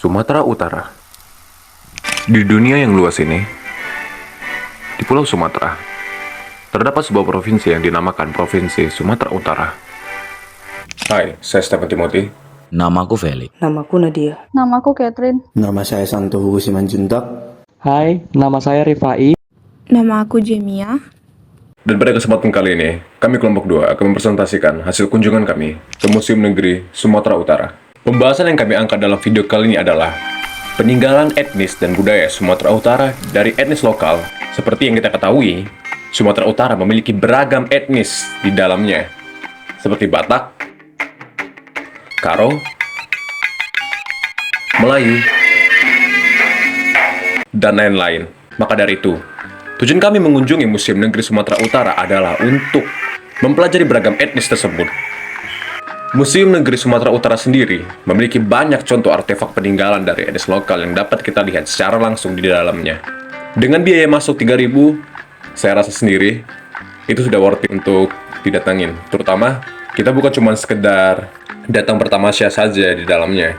Sumatera Utara. Di dunia yang luas ini, di Pulau Sumatera, terdapat sebuah provinsi yang dinamakan Provinsi Sumatera Utara. Hai, saya Stephen Timothy. Namaku Felix. Namaku Nadia. Namaku Catherine. Nama saya Santo Hugo Simanjuntak. Hai, nama saya Rifai. Nama aku Jemia. Dan pada kesempatan kali ini, kami kelompok 2 akan mempresentasikan hasil kunjungan kami ke Museum Negeri Sumatera Utara. Pembahasan yang kami angkat dalam video kali ini adalah peninggalan etnis dan budaya Sumatera Utara dari etnis lokal. Seperti yang kita ketahui, Sumatera Utara memiliki beragam etnis di dalamnya, seperti Batak, Karo, Melayu, dan lain-lain. Maka dari itu, tujuan kami mengunjungi Museum Negeri Sumatera Utara adalah untuk mempelajari beragam etnis tersebut. Museum Negeri Sumatera Utara sendiri memiliki banyak contoh artefak peninggalan dari etnis lokal yang dapat kita lihat secara langsung di dalamnya. Dengan biaya masuk 3.000, saya rasa sendiri itu sudah worth it untuk didatangin. Terutama kita bukan cuma sekedar datang bertamasya saja di dalamnya,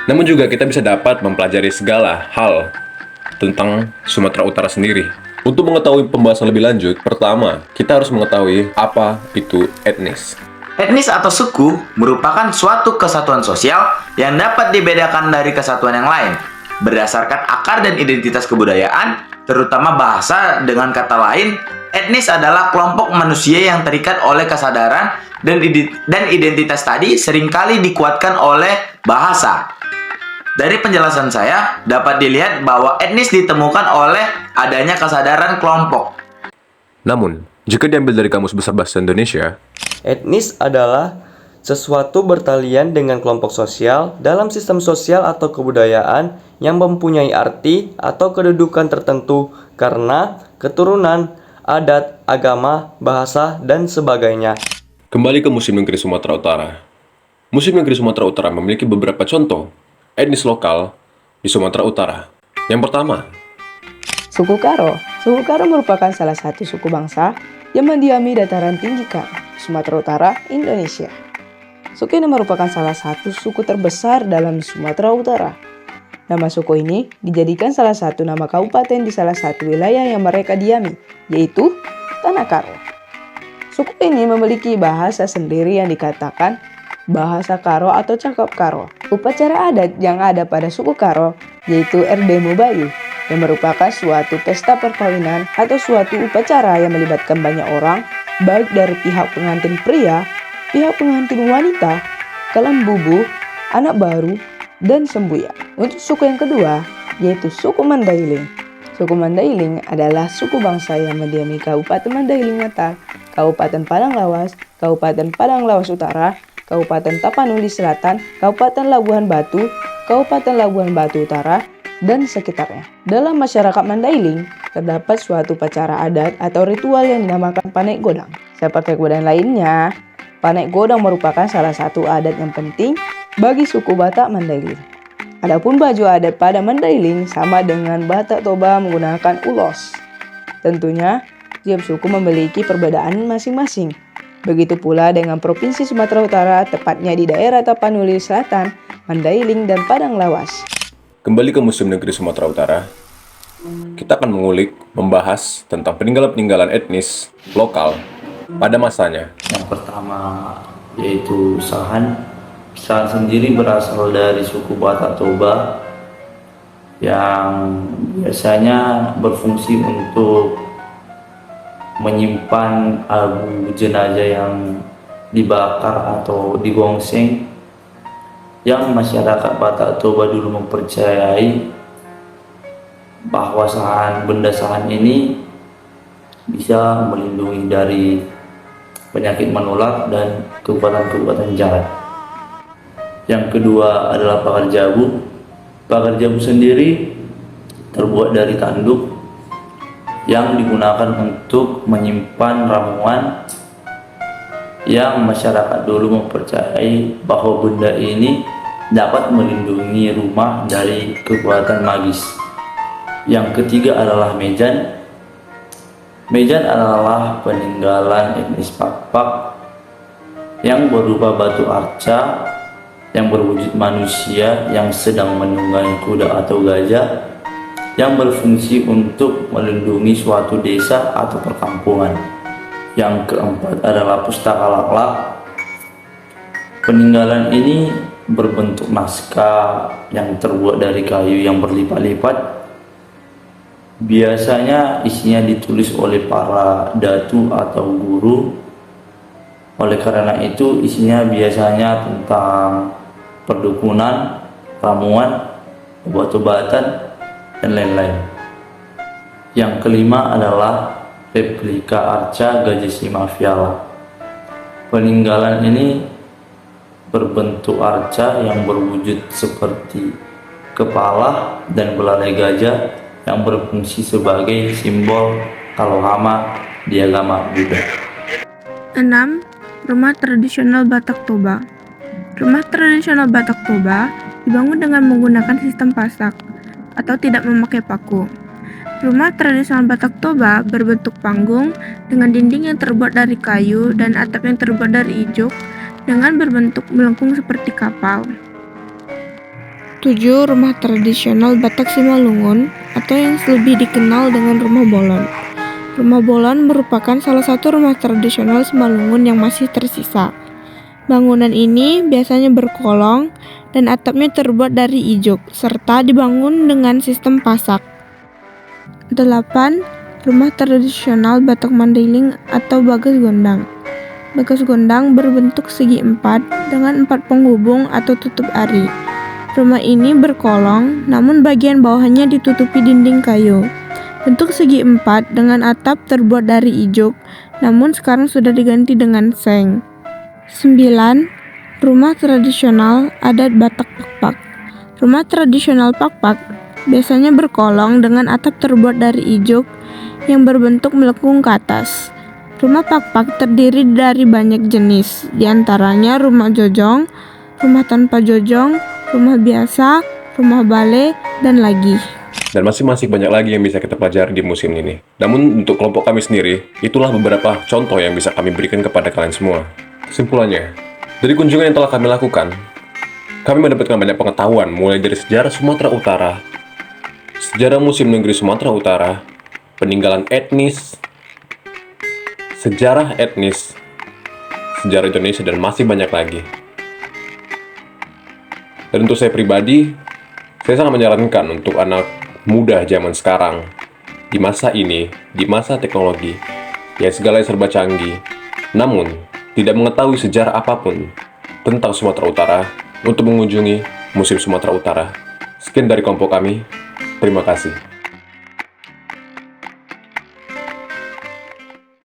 namun juga kita bisa dapat mempelajari segala hal tentang Sumatera Utara sendiri. Untuk mengetahui pembahasan lebih lanjut, pertama, kita harus mengetahui apa itu etnis. Etnis atau suku merupakan suatu kesatuan sosial yang dapat dibedakan dari kesatuan yang lain berdasarkan akar dan identitas kebudayaan, terutama bahasa. Dengan kata lain, etnis adalah kelompok manusia yang terikat oleh kesadaran dan identitas tadi seringkali dikuatkan oleh bahasa. Dari penjelasan saya, dapat dilihat bahwa etnis ditemukan oleh adanya kesadaran kelompok. Namun, jika diambil dari Kamus Besar Bahasa Indonesia, Etnis adalah sesuatu bertalian dengan kelompok sosial dalam sistem sosial atau kebudayaan yang mempunyai arti atau kedudukan tertentu karena keturunan, adat, agama, bahasa, dan sebagainya. kembali ke Museum Negeri Sumatera Utara. Museum Negeri Sumatera Utara memiliki beberapa contoh etnis lokal di Sumatera Utara. Yang pertama, Suku Karo. Suku Karo merupakan salah satu suku bangsa yang mendiami dataran tinggi Karo, Sumatera Utara, Indonesia. Suku ini merupakan salah satu suku terbesar dalam Sumatera Utara. Nama suku ini dijadikan salah satu nama kabupaten di salah satu wilayah yang mereka diami, yaitu Tanah Karo. Suku ini memiliki bahasa sendiri yang dikatakan bahasa Karo atau cakap Karo. Upacara adat yang ada pada suku Karo yaitu Erdemo Bayu, yang merupakan suatu pesta perkawinan atau suatu upacara yang melibatkan banyak orang, baik dari pihak pengantin pria, pihak pengantin wanita, kalam bubuh, anak baru, dan sembuya. Untuk suku yang kedua, yaitu suku Mandailing. Suku Mandailing adalah suku bangsa yang mendiami Kabupaten Mandailing Natal, Kabupaten Padang Lawas, Kabupaten Padang Lawas Utara, Kabupaten Tapanuli Selatan, Kabupaten Labuhan Batu, Kabupaten Labuhan Batu Utara, dan sekitarnya. Dalam masyarakat Mandailing, terdapat suatu upacara adat atau ritual yang dinamakan Panek Godang. Seperti kebudayaan lainnya, Panek Godang merupakan salah satu adat yang penting bagi suku Batak Mandailing. Adapun baju adat pada Mandailing sama dengan Batak Toba menggunakan ulos. Tentunya, tiap suku memiliki perbedaan masing-masing. Begitu pula dengan Provinsi Sumatera Utara, tepatnya di daerah Tapanuli Selatan, Mandailing, dan Padang Lawas. kembali ke Museum Negeri Sumatera Utara, kita akan mengulik, membahas tentang peninggalan-peninggalan etnis lokal pada masanya. Yang pertama yaitu Sahan. Sahan sendiri berasal dari suku Batak Toba yang biasanya berfungsi untuk menyimpan abu jenazah yang dibakar atau digongseng, yang masyarakat Batak Toba dulu mempercayai bahwa benda sahan ini bisa melindungi dari penyakit menular dan kekuatan-kekuatan jahat. Yang kedua adalah pagar jabu. Pagar jabu sendiri terbuat dari tanduk yang digunakan untuk menyimpan ramuan, yang masyarakat dulu mempercayai bahwa benda ini dapat melindungi rumah dari kekuatan magis. Yang ketiga adalah mejan. Mejan adalah peninggalan etnis Pakpak yang berupa batu arca yang berwujud manusia yang sedang menunggangi kuda atau gajah, yang berfungsi untuk melindungi suatu desa atau perkampungan. Yang keempat adalah pustaka laklak. Peninggalan ini berbentuk naskah yang terbuat dari kayu yang berlipat-lipat. Biasanya isinya ditulis oleh para datu atau guru. Oleh karena itu isinya biasanya tentang perdukunan, ramuan, obat-obatan, dan lain-lain. Yang kelima adalah replika arca Gajah Simaviala. Peninggalan ini berbentuk arca yang berwujud seperti kepala dan belalai gajah yang berfungsi sebagai simbol Talohama di agama Buddha. 6. Rumah tradisional Batak Toba. Rumah tradisional Batak Toba dibangun dengan menggunakan sistem pasak atau tidak memakai paku. Rumah tradisional Batak Toba berbentuk panggung dengan dinding yang terbuat dari kayu dan atap yang terbuat dari ijuk dengan berbentuk melengkung seperti kapal. 7. Rumah tradisional Batak Simalungun atau yang lebih dikenal dengan Rumah Bolon. Rumah Bolon merupakan salah satu rumah tradisional Simalungun yang masih tersisa. Bangunan ini biasanya berkolong dan atapnya terbuat dari ijuk serta dibangun dengan sistem pasak. 8. Rumah tradisional Batak Mandailing atau Bagas Gondang. Bagas Gondang berbentuk segi empat dengan 4 penghubung atau tutup ari. Rumah ini berkolong, namun bagian bawahnya ditutupi dinding kayu. Bentuk segi empat dengan atap terbuat dari ijuk, namun sekarang sudah diganti dengan seng. 9. Rumah tradisional adat Batak Pakpak. Rumah tradisional Pakpak biasanya berkolong dengan atap terbuat dari ijuk yang berbentuk melengkung ke atas. Rumah Pakpak terdiri dari banyak jenis, diantaranya rumah jojong, rumah tanpa jojong, rumah biasa, rumah bale, dan lagi. Dan masing-masing banyak lagi yang bisa kita pelajari di museum ini. Namun untuk kelompok kami sendiri, itulah beberapa contoh yang bisa kami berikan kepada kalian semua. Kesimpulannya, dari kunjungan yang telah kami lakukan, kami mendapatkan banyak pengetahuan mulai dari sejarah Sumatera Utara, sejarah Museum Negeri Sumatera Utara, peninggalan etnis, sejarah etnis, sejarah Indonesia, dan masih banyak lagi. Dan untuk saya pribadi, saya sangat menyarankan untuk anak muda zaman sekarang, di masa ini, di masa teknologi, yang segala serba canggih, namun tidak mengetahui sejarah apapun tentang Sumatera Utara, untuk mengunjungi Museum Sumatera Utara. Sekian dari kelompok kami, terima kasih.